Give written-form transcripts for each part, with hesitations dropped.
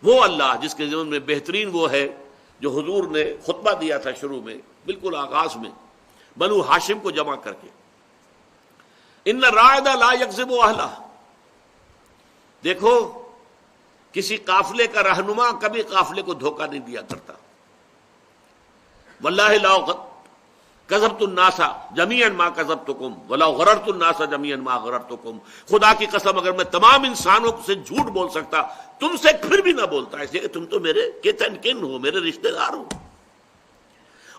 وہ اللہ جس کے ذمن میں بہترین وہ ہے جو حضور نے خطبہ دیا تھا شروع میں، بالکل آغاز میں، بنو ہاشم کو جمع کر کے، ان الراعد لا یکذب اہلہ. دیکھو کسی قافلے کا رہنما کبھی قافلے کو دھوکہ نہیں دیا کرتا. واللہ لا کذبت الناس جميعا ما کذبتکم ولو غررت الناس جميعا ما غررتکم. خدا کی قسم اگر میں تمام انسانوں سے جھوٹ بول سکتا تم سے پھر بھی نہ بولتا، اس لیے کہ تم تو میرے کن کن ہو، میرے رشتہ دار ہو.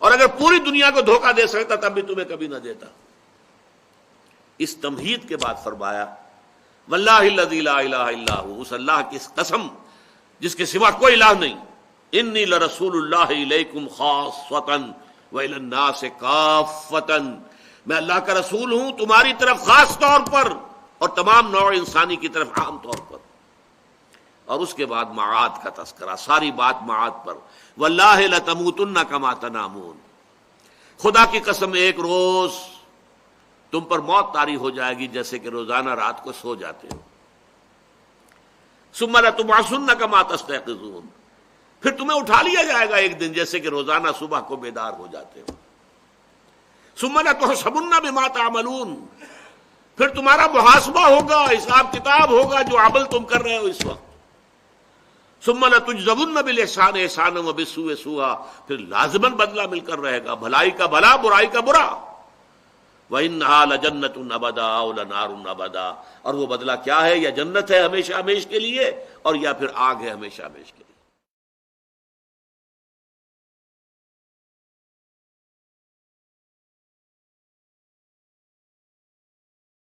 اور اگر پوری دنیا کو دھوکہ دے سکتا تب بھی تمہیں کبھی نہ دیتا. اس تمہید کے بعد فرمایا واللہ الذی لا الہ الا ہو، اس اللہ کی قسم جس کے سوا کوئی الہ نہیں، انی لرسول اللہ الیکم خاصۃ وإلی الناس کافۃ، میں اللہ کا رسول ہوں تمہاری طرف خاص طور پر اور تمام نوع انسانی کی طرف عام طور پر. اور اس کے بعد معاد کا تذکرہ، ساری بات معاد پر. واللہ لتموتن کما تنامون، خدا کی قسم ایک روز تم پر موت طاری ہو جائے گی جیسے کہ روزانہ رات کو سو جاتے ہو. ثم لتبعثن کما تستيقظون، پھر تمہیں اٹھا لیا جائے گا ایک دن جیسے کہ روزانہ صبح کو بیدار ہو جاتے ہو. ثم لتحسبن بما تعملون، پھر تمہارا محاسبہ ہوگا، حساب کتاب ہوگا جو عمل تم کر رہے ہو اس وقت. ثم لتجزون بالاحسان احسانا وبالسوء سوءا، پھر لازماً بدلہ مل کر رہے گا، بھلائی کا بھلا برائی کا برا. وَإِنَّهَا لَجَنَّةٌ أَبَدًا أَوْ لَنَارٌ أَبَدًا، اور وہ بدلہ کیا ہے؟ یا جنت ہے ہمیشہ ہمیش کے لیے، اور یا پھر آگ ہے ہمیشہ ہمیش کے لیے.